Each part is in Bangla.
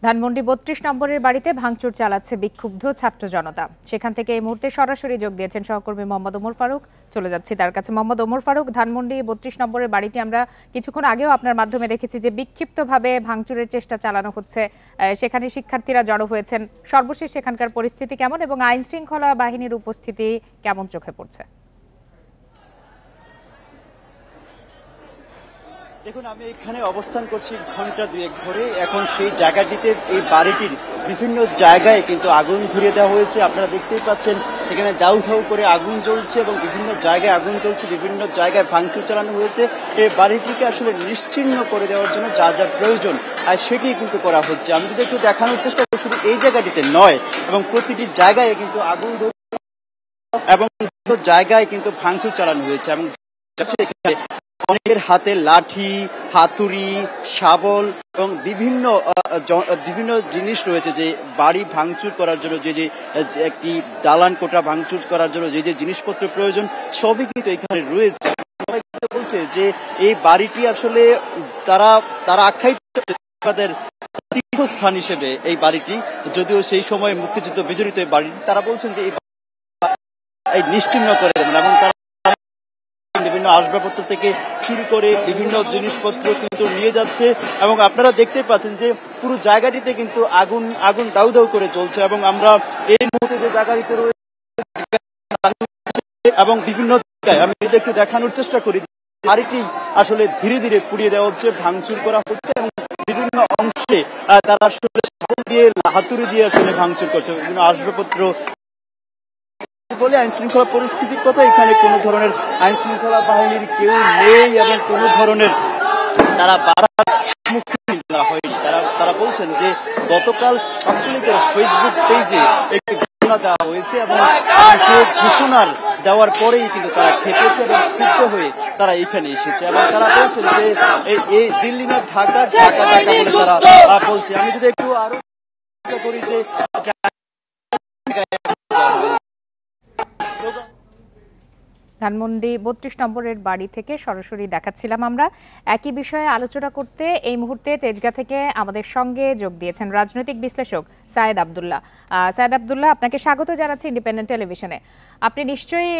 ধানমন্ডি ৩২ নম্বরের বাড়িতে ভাঙচুর চালাচ্ছে বিক্ষুব্ধ ছাত্র জনতা। সেখান থেকে এই মুহূর্তে সরাসরি যোগ দিয়েছেন সহকর্মী মোহাম্মদ ওমর ফারুক। চলে যাচ্ছি তার কাছে। মোহাম্মদ ওমর ফারুক, ধানমন্ডি ৩২ নম্বরের বাড়িটি আমরা কিছুক্ষণ আগেও আপনার মাধ্যমে দেখেছি যে বিক্ষিপ্তভাবে ভাঙচুরের চেষ্টা চালানো হচ্ছে। সেখানে শিক্ষার্থীরা জড়ো হয়েছেন। সর্বশেষ সেখানকার পরিস্থিতি কেমন এবং আইন শৃঙ্খলা বাহিনীর উপস্থিতি কেমন চোখে পড়ছে? দেখুন, আমি এখানে অবস্থান করছি ঘন্টা দুয়েক ধরে। এখন সেই জায়গাটিতে এই বাড়িটির বিভিন্ন জায়গায় কিন্তু আগুন ধরিয়ে দেওয়া হয়েছে। আপনারা দেখতেই পাচ্ছেন সেখানে দাউ দাউ করে আগুন জ্বলছে এবং বিভিন্ন জায়গায় আগুন জ্বলছে, বিভিন্ন জায়গায় ভাঙচুর চালানো হয়েছে। এই বাড়িটিকে আসলে নিশ্চিহ্ন করে দেওয়ার জন্য যা যা প্রয়োজন সেটি কিন্তু করা হচ্ছে। আমি যদি একটু দেখানোর চেষ্টা করি, শুধু এই জায়গাটিতে নয় এবং প্রতিটি জায়গায় কিন্তু আগুন এবং জায়গায় কিন্তু ভাঙচুর চালানো হয়েছে এবং অনেকের হাতে লাঠি, হাতুড়ি, শাবল এবং বিভিন্ন জিনিস রয়েছে। যে বাড়ি ভাঙচুর করার জন্য যে একটি দালান কোঠা ভাঙচুর করার জন্য যে জিনিসপত্র প্রয়োজন সবই কিন্তু এখানে রয়েছে। বলছে যে এই বাড়িটি আসলে তারা আখ্যায়িত তাদের তীর্থস্থান হিসেবে এই বাড়িটি, যদিও সেই সময় মুক্তিযুদ্ধ বিজড়িত এই বাড়িটি, তারা বলছেন যে এই নিশ্চিহ্ন করে দেবেন এবং তারা বিভিন্ন আসবাবপত্র থেকে শুরু করে বিভিন্ন জিনিসপত্র কিন্তু নিয়ে যাচ্ছে এবং আপনারা দেখতে পাচ্ছেন যে পুরো জায়গাটিতে কিন্তু আগুন দাউ দাউ করে চলছে এবং আমরা এই মুহূর্তে যে জায়গাটিতে রয়েছে এবং বিভিন্ন জায়গায় আমি একটু দেখানোর চেষ্টা করি, বাড়িটি আসলে ধীরে ধীরে পুড়িয়ে দেওয়া হচ্ছে, ভাঙচুর করা হচ্ছে এবং বিভিন্ন অংশে তারা আসলে শাবল দিয়ে, হাতুড়ি দিয়ে আসলে ভাঙচুর করছে বিভিন্ন আসবাবপত্র। বলে আইন শৃঙ্খলা পরিস্থিতির কথা, এখানে কোনো ধরনের আইন শৃঙ্খলা বাহিনীর কেউ নেই এবং কোনো ধরনের তারা বাধার সম্মুখীন হয়নি। তারা বলছেন যে গতকাল ছাত্রলীগের ফেসবুক পেজে একটি ঘোষণা দেওয়া হয়েছে এবং সেই ঘোষণার দেওয়ার পরেই কিন্তু তারা খেপেছে এবং ক্ষুব্ধ হয়ে তারা এখানে এসেছে এবং তারা বলছেন যে এই দিল্লি না ঢাকা বলে তারা বলছে। আমি যদি একটু আরো করি যে ধানমন্ডি ৩২ নম্বরের বাড়ি থেকে সরাসরি দেখাচ্ছিলাম আমরা। একই বিষয়ে আলোচনা করতে এই মুহূর্তে তেজগাঁ থেকে আমাদের সঙ্গে যোগ দিয়েছেন রাজনৈতিক বিশ্লেষক সায়েদ আব্দুল্লাহ। সায়েদ আব্দুল্লাহ, আপনাকে স্বাগত জানাচ্ছি ইন্ডিপেন্ডেন্ট টেলিভিশনে। আপনি নিশ্চয়ই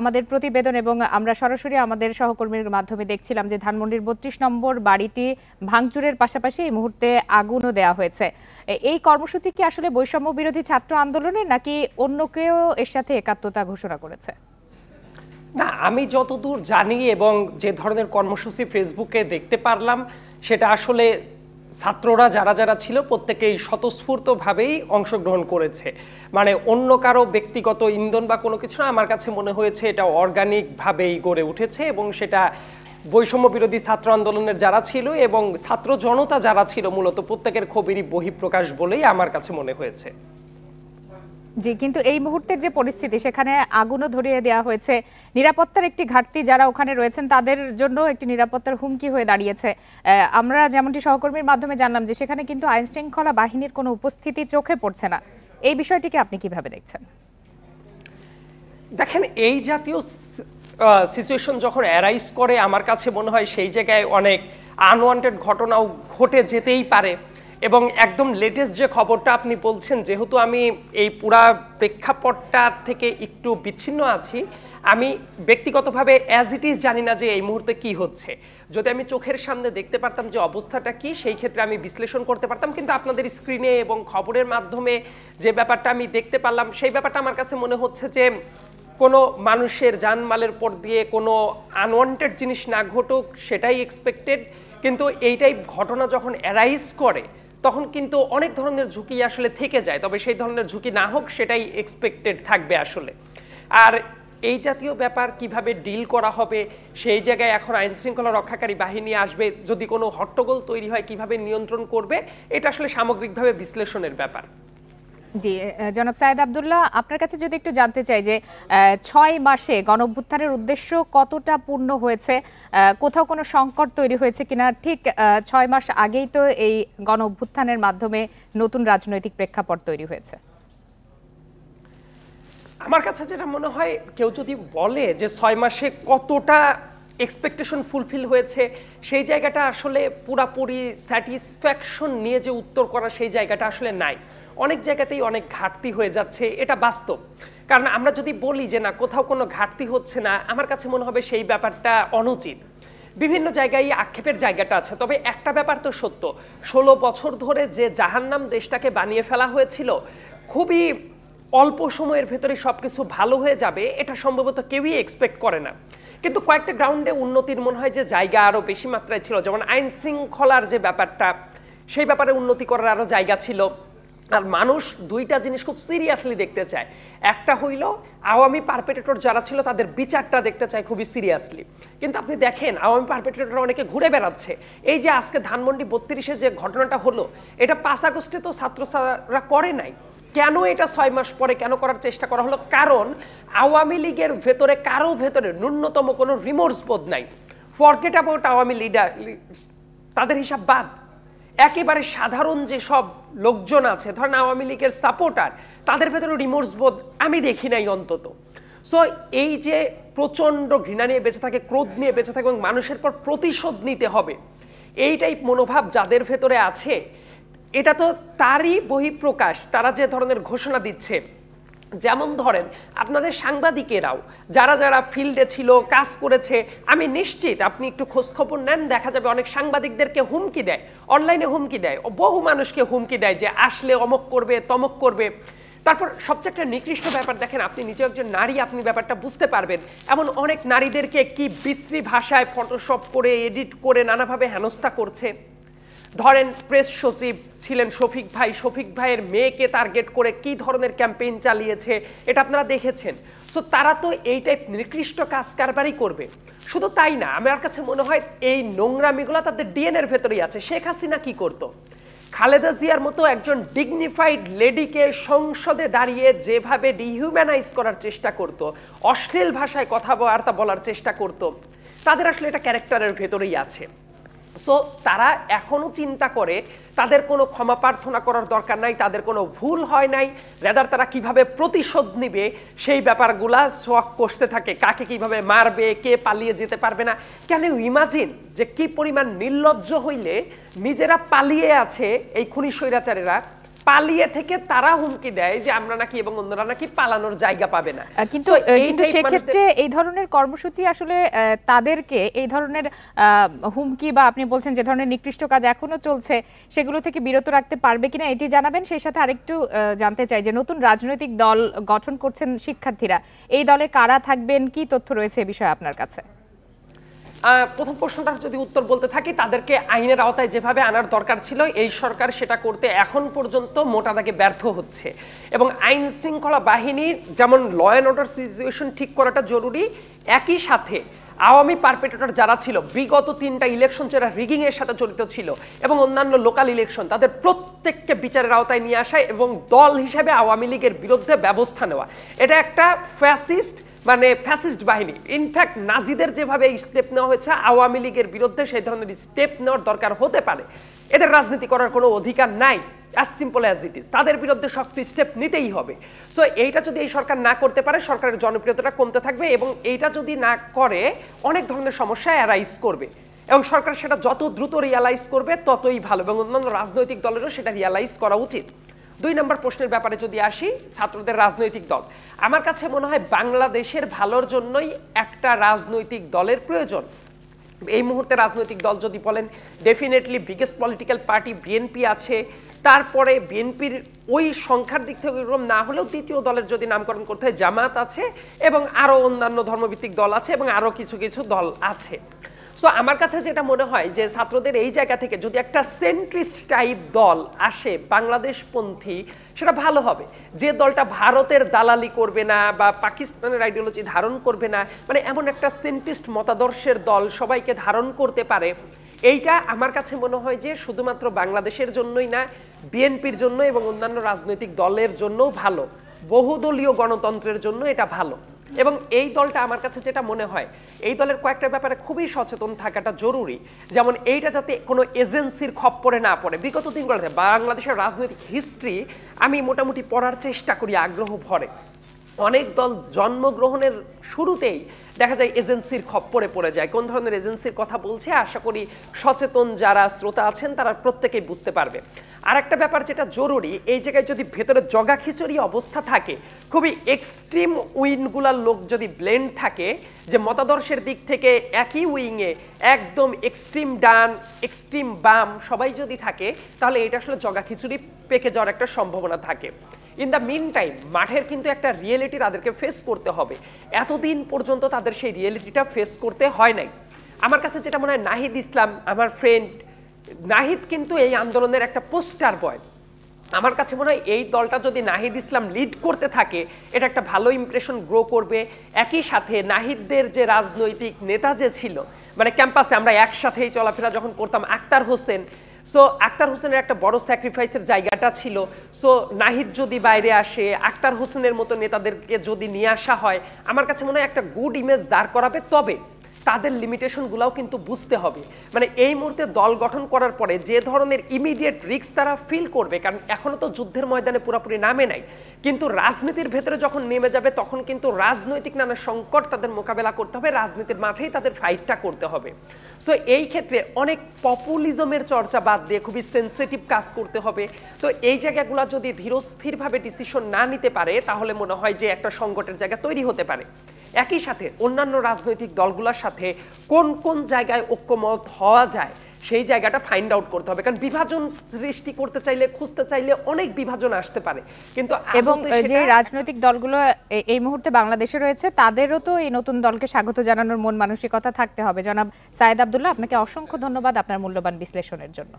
আমাদের প্রতিবেদন এবং আমরা সরাসরি আমাদের সহকর্মীর মাধ্যমে দেখছিলাম যে ধানমন্ডির ৩২ নম্বর বাড়িটি ভাঙচুরের পাশাপাশি এই মুহূর্তে আগুনও দেওয়া হয়েছে। এই কর্মসূচি কি আসলে বৈষম্য বিরোধী ছাত্র আন্দোলনের, নাকি অন্য কেউ এর সাথে একাত্মতা ঘোষণা করেছে? না, আমি যতদূর জানি এবং যে ধরনের কর্মসূচি ফেসবুকে দেখতে পারলাম, সেটা আসলে ছাত্ররা যারা ছিল প্রত্যেকেই স্বতঃস্ফূর্তভাবেই অংশগ্রহণ করেছে। মানে অন্য কারো ব্যক্তিগত ইন্ধন বা কোনো কিছু না, আমার কাছে মনে হয়েছে এটা অর্গানিকভাবেই গড়ে উঠেছে এবং সেটা বৈষম্য বিরোধী ছাত্র আন্দোলনের যারা ছিল এবং ছাত্র জনতা যারা ছিল মূলত প্রত্যেকের ক্ষোভেরই বহিঃপ্রকাশ বলেই আমার কাছে মনে হয়েছে। জি, কিন্তু এই মুহূর্তের যে পরিস্থিতি, সেখানে আগুনও ধরিয়ে দেওয়া হয়েছে। নিরাপত্তার একটি ঘাটতি যারা ওখানে রয়েছেন তাদের জন্য একটি নিরাপত্তার হুমকি হয়ে দাঁড়িয়েছে। আমরা যেমনটি সহকর্মীর মাধ্যমে জানলাম যে সেখানে কিন্তু আইন শৃঙ্খলা বাহিনীর কোনো উপস্থিতি চোখে পড়ছে না। এই বিষয়টিকে আপনি কিভাবে দেখছেন? দেখেন, এই জাতীয় সিচুয়েশন যখন অ্যারাইজ করে, আমার কাছে মনে হয় সেই জায়গায় অনেক আনওয়ান্টেড ঘটনাও ঘটে যেতেই পারে। এবং একদম লেটেস্ট যে খবরটা আপনি বলছেন, যেহেতু আমি এই পুরা প্রেক্ষাপটটা থেকে একটু বিচ্ছিন্ন আছি, আমি ব্যক্তিগতভাবে অ্যাজ ইট ইজ জানি না যে এই মুহূর্তে কি হচ্ছে। যদি আমি চোখের সামনে দেখতে পারতাম যে অবস্থাটা কি, সেই ক্ষেত্রে আমি বিশ্লেষণ করতে পারতাম। কিন্তু আপনাদের স্ক্রিনে এবং খবরের মাধ্যমে যে ব্যাপারটা আমি দেখতে পারলাম, সেই ব্যাপারটা আমার কাছে মনে হচ্ছে যে কোনো মানুষের জানমালের পর দিয়ে কোনো আনওয়ান্টেড জিনিস না ঘটুক, সেটাই এক্সপেক্টেড। কিন্তু এইটাই ঘটনা যখন অ্যারাইজ করে তখন কিন্তু অনেক ধরনের ঝুঁকি আসলে থেকে যায়, তবে সেই ধরনের ঝুঁকি না হোক সেটাই এক্সপেক্টেড থাকবে আসলে। আর এই জাতীয় ব্যাপার কিভাবে ডিল করা হবে, সেই জায়গায় এখন আইন শৃঙ্খলা রক্ষাকারী বাহিনী আসবে, যদি কোনো হট্টগোল তৈরি হয় কিভাবে নিয়ন্ত্রণ করবে, এটা আসলে সামগ্রিকভাবে বিশ্লেষণের ব্যাপার। জি, জনাব সায়েদ আব্দুল্লাহ, আপনার কাছে যদি একটু জানতে চাই যে ৬ মাসে গণঅভ্যুত্থানের উদ্দেশ্য কতটা পূর্ণ হয়েছে, কোথাও কোনো সংকট তৈরি হয়েছে কিনা? ঠিক ৬ মাস আগেই তো এই গণঅভ্যুত্থানের মাধ্যমে নতুন রাজনৈতিক প্রেক্ষাপট তৈরি হয়েছে। আমার কাছে যেটা মনে হয়, কেউ যদি বলে যে ৬ মাসে কতটা এক্সপেকটেশন ফুলফিল হয়েছে সেই জায়গাটা আসলে পুরাপুরি স্যাটিসফ্যাকশন নিয়ে যে উত্তর করা সেই জায়গাটা আসলে নাই। অনেক জায়গাতেই অনেক ঘাটতি হয়ে যাচ্ছে, এটা বাস্তব। কারণ আমরা যদি বলি যে না কোথাও কোনো ঘাটতি হচ্ছে না, আমার কাছে মনে হবে সেই ব্যাপারটা অনুচিত। বিভিন্ন জায়গায় আক্ষেপের জায়গাটা আছে, তবে একটা ব্যাপার তো সত্য, 16 বছর ধরে যে জাহান্নাম দেশটাকে বানিয়ে ফেলা হয়েছিল, খুবই অল্প সময়ের ভেতরে সবকিছু ভালো হয়ে যাবে এটা সম্ভবত কেউই এক্সপেক্ট করে না। কিন্তু কয়েকটা গ্রাউন্ডে উন্নতির মনে হয় যে জায়গা আরও বেশি মাত্রায় ছিল, যেমন আইন শৃঙ্খলার যে ব্যাপারটা সেই ব্যাপারে উন্নতি করার আরও জায়গা ছিল। আর মানুষ দুইটা জিনিস খুব সিরিয়াসলি দেখতে চায়, একটা হইল আওয়ামী পারপেট্রেটর যারা ছিল তাদের বিচারটা দেখতে চায় খুবই সিরিয়াসলি। কিন্তু আপনি দেখেন আওয়ামী পারপেট্রেটর অনেকে ঘুরে বেড়াচ্ছে। এই যে আজকে ধানমন্ডি 32-এ যে ঘটনাটা হলো, এটা 5 আগস্টে তো ছাত্ররা করে নাই, কেন এটা 6 মাস পরে কেন করার চেষ্টা করা হলো? কারণ আওয়ামী লীগের ভেতরে কারো ভেতরে ন্যূনতম কোনো রিমোর্স বোধ নাই। ফরগেট অ্যাবাউট আওয়ামী লিডার, তাদের হিসাব বাদ, একেবারে সাধারণ যে সব লোকজন আছে ধরেন আওয়ামী লীগের সাপোর্টার, তাদের ভেতরে রিমোর্স বোধ আমি দেখি নাই অন্তত। সো এই যে প্রচণ্ড ঘৃণা নিয়ে বেঁচে থাকে, ক্রোধ নিয়ে বেঁচে থাকে এবং মানুষের পর প্রতিশোধ নিতে হবে, এই টাইপ মনোভাব যাদের ভেতরে আছে, এটা তো তারই বহিঃপ্রকাশ। তারা যে ধরনের ঘোষণা দিচ্ছে, যেমন ধরেন আপনাদের সাংবাদিকেরাও যারা যারা ফিল্ডে ছিল, কাজ করেছে, আমি নিশ্চিত আপনি একটু খোঁজখবর নেন, দেখা যাবে অনেক সাংবাদিকদেরকে হুমকি দেয়, অনলাইনে হুমকি দেয়, বহু মানুষকে হুমকি দেয় যে আসলে অমক করবে তমক করবে। তারপর সবচেয়ে একটা নিকৃষ্ট ব্যাপার দেখেন, আপনি নিজে একজন নারী, আপনি ব্যাপারটা বুঝতে পারবেন, এমন অনেক নারীদেরকে কি বিশ্রী ভাষায় ফটোশপ করে এডিট করে নানাভাবে হেনস্থা করছে। ধরেন প্রেস সচিব ছিলেন শফিক ভাই, শফিক ভাইয়ের মেয়েকে টার্গেট করে কি ধরনের ক্যাম্পেইন চালিয়েছে এটা আপনারা দেখেছেন। সো তারা তো এই টাইপ নিকৃষ্ট কাজ কারবারই করবে। শুধু তাই না, আমার কাছে মনে হয় এই নোংরামিগুলো তাদের ডিএনএর ভেতরেই আছে। শেখ হাসিনা কি করতো, খালেদা জিয়ার মতো একজন ডিগনিফাইড লেডিকে সংসদে দাঁড়িয়ে যেভাবে ডিহিউম্যানাইজ করার চেষ্টা করত, অশ্লীল ভাষায় কথাবার্তা বলার চেষ্টা করত, তাদের আসলে এটা ক্যারেক্টারের ভেতরেই আছে। সো তারা এখনো চিন্তা করে তাদের কোনো ক্ষমা প্রার্থনা করার দরকার নাই, তাদের কোনো ভুল হয় নাই, রেদার তারা কিভাবে প্রতিশোধ নিবে সেই ব্যাপারগুলা শখ কষতে থাকে, কাকে কিভাবে মারবে, কে পালিয়ে যেতে পারবে না। কেন ইমাজিন যে কি পরিমাণ নির্লজ্জ হইলে নিজেরা পালিয়ে আছে এই খুনি স্বৈরাচারেরা, পালিয়ে থেকে তারা হুমকি দেয় যে আমরা নাকি এবং অন্যরা নাকি পালানোর জায়গা পাবে না। কিন্তু সেক্ষেত্রে এই ধরনের কর্মসূচি আসলে তাদেরকে এই ধরনের হুমকি বা আপনি বলছেন যে ধরনের নিকৃষ্ট কাজ এখনো চলছে সেগুলো থেকে বিরত রাখতে পারবে কিনা এটি জানাবেন। সেই সাথে আরেকটু জানতে চাই যে নতুন রাজনৈতিক দল গঠন করছেন শিক্ষার্থীরা, এই দলে কারা থাকবেন, কি তথ্য রয়েছে এ বিষয়ে আপনার কাছে? প্রথম প্রশ্নটার যদি উত্তর বলতে থাকি, তাদেরকে আইনের আওতায় যেভাবে আনার দরকার ছিল এই সরকার সেটা করতে এখন পর্যন্ত মোটা দাগে ব্যর্থ হচ্ছে। এবং আইন শৃঙ্খলা বাহিনীর যেমন ল অ্যান্ড অর্ডার সিচুয়েশন ঠিক করাটা জরুরি, একই সাথে আওয়ামী পারপেট্রেটর যারা ছিল, বিগত 3টা ইলেকশন যারা রিগিং এর সাথে জড়িত ছিল এবং অন্যান্য লোকাল ইলেকশন, তাদের প্রত্যেককে বিচারের আওতায় নিয়ে আসা এবং দল হিসেবে আওয়ামী লীগের বিরুদ্ধে ব্যবস্থা নেওয়া। এটা একটা ফ্যাসিস্ট বাহিনী। ইনফ্যাক্ট নাজিদের যেভাবে স্টেপ নেওয়া হয়েছে আওয়ামী লীগের বিরুদ্ধে সেই ধরনের স্টেপ নেওয়ার দরকার হতে পারে। এদের রাজনীতি করার কোনো অধিকার নাই, as simple as it is. তাদের বিরুদ্ধে শক্ত স্টেপ নিতেই হবে। সো এইটা যদি এই সরকার না করতে পারে, সরকারের জনপ্রিয়তাটা কমতে থাকবে এবং এইটা যদি না করে অনেক ধরনের সমস্যা অ্যারাইজ করবে এবং সরকার সেটা যত দ্রুত রিয়ালাইজ করবে ততই ভালো এবং অন্যান্য রাজনৈতিক দলেরও সেটা রিয়ালাইজ করা উচিত। 2 নম্বর প্রশ্নের ব্যাপারে যদি আসি, ছাত্রদের রাজনৈতিক দল, আমার কাছে মনে হয় বাংলাদেশের ভালোর জন্যই একটা রাজনৈতিক দলের প্রয়োজন। এই মুহূর্তে রাজনৈতিক দল যদি বলেন, definitely biggest political party BNP আছে, তারপরে বিএনপির ওই সংখ্যার দিক থেকে এরকম না হলেও দ্বিতীয় দলের যদি নামকরণ করতে হয় জামাত আছে এবং আরও অন্যান্য ধর্মভিত্তিক দল আছে এবং আরও কিছু কিছু দল আছে। সো আমার কাছে যেটা মনে হয় যে ছাত্রদের এই জায়গা থেকে যদি একটা সেন্ট্রিস্ট টাইপ দল আসে বাংলাদেশপন্থী, সেটা ভালো হবে। যে দলটা ভারতের দালালি করবে না বা পাকিস্তানের আইডিওলজি ধারণ করবে না, মানে এমন একটা সেন্ট্রিস্ট মতাদর্শের দল সবাইকে ধারণ করতে পারে, এইটা আমার কাছে মনে হয় যে শুধুমাত্র বাংলাদেশের জন্যই না, বিএনপির জন্য এবং অন্যান্য রাজনৈতিক দলের জন্যও ভালো, বহুদলীয় গণতন্ত্রের জন্য এটা ভালো। এবং এই দলটা আমার কাছে যেটা মনে হয়, এই দলের কয়েকটা ব্যাপারে খুবই সচেতন থাকাটা জরুরি। যেমন এইটা যাতে কোনো এজেন্সির খপ্পরে না পড়ে। বিগত দিনগুলোতে বাংলাদেশের রাজনৈতিক হিস্ট্রি আমি মোটামুটি পড়ার চেষ্টা করি আগ্রহ ভরে। অনেক দল জন্মগ্রহণের শুরুতেই দেখা যায় এজেন্সির খপ্পরে পড়ে যায়। কোন ধরনের এজেন্সির কথা বলছে আশা করি সচেতন যারা শ্রোতা আছেন তারা প্রত্যেকেই বুঝতে পারবে। আর একটা ব্যাপার যেটা জরুরি, এই জায়গায় যদি ভেতরে জগা খিচুড়ি অবস্থা থাকে, খুবই এক্সট্রিম উইনগুলার লোক যদি ব্লেন্ড থাকে, যে মতাদর্শের দিক থেকে একই উইংয়ে একদম এক্সট্রিম ডান এক্সট্রিম বাম সবাই যদি থাকে, তাহলে এটা আসলে জগা খিচুড়ি পেকে যাওয়ার একটা সম্ভাবনা থাকে। ইন দ্য মিন টাইম মাঠের কিন্তু একটা রিয়েলিটি তাদেরকে ফেস করতে হবে। এতদিন পর্যন্ত তাদের সেই রিয়েলিটিটা ফেস করতে হয় নাই। আমার কাছে যেটা মনে হয়, নাহিদ ইসলাম আমার ফ্রেন্ড, নাহিদ কিন্তু এই আন্দোলনের একটা পোস্টার বয়। আমার কাছে মনে হয় এই দলটা যদি নাহিদ ইসলাম লিড করতে থাকে, এটা একটা ভালো ইমপ্রেশন গ্রো করবে। একই সাথে নাহিদদের যে রাজনৈতিক নেতা যে ছিল, মানে ক্যাম্পাসে আমরা একসাথেই চলাফেরা যখন করতাম, আক্তার হোসেন, সো আক্তার হোসেনের একটা বড় স্যাক্রিফাইসের জায়গাটা ছিল। সো নাহিদ যদি বাইরে আসে, আক্তার হোসেনের মতো নেতাদেরকে যদি নিয়ে আসা হয়, আমার কাছে মনে হয় একটা গুড ইমেজ দাঁড় করাবে। তবে তাদের লিমিটেশনগুলোও কিন্তু বুঝতে হবে। মানে এই মুহূর্তে দল গঠন করার পরে যে ধরনের ইমিডিয়েট রিস্ক তারা ফিল করবে, কারণ এখনো তো যুদ্ধের ময়দানে পুরোপুরি নামে নাই, কিন্তু রাজনীতির ভেতরে যখন নেমে যাবে তখন কিন্তু রাজনৈতিক নানা সংকট তাদের মোকাবেলা করতে হবে, রাজনীতির মাঠেই তাদের ফাইটটা করতে হবে। সো এই ক্ষেত্রে অনেক পপুলিজমের চর্চা বাদ দিয়ে খুবই সেন্সিটিভ কাজ করতে হবে। তো এই জায়গাগুলো যদি ধীরস্থিরভাবে ডিসিশন না নিতে পারে, তাহলে মনে হয় যে একটা সংকটের জায়গা তৈরি হতে পারে। একই সাথে অন্যান্য রাজনৈতিক দলগুলোর সাথে কোন কোন জায়গায় ঐক্যমত হওয়া যায় সেই জায়গাটা ফাইন্ড আউট করতে হবে, কারণ বিভাজন সৃষ্টি করতে চাইলে, খুঁজতে চাইলে অনেক বিভাজন আসতে পারে। কিন্তু এবং যে রাজনৈতিক দলগুলো এই মুহূর্তে বাংলাদেশে রয়েছে, তাদেরও তো এই নতুন দলকে স্বাগত জানানোর মন মানসিকতা থাকতে হবে। জনাব সায়েদ আব্দুল্লাহ, আপনাকে অসংখ্য ধন্যবাদ আপনার মূল্যবান বিশ্লেষণের জন্য।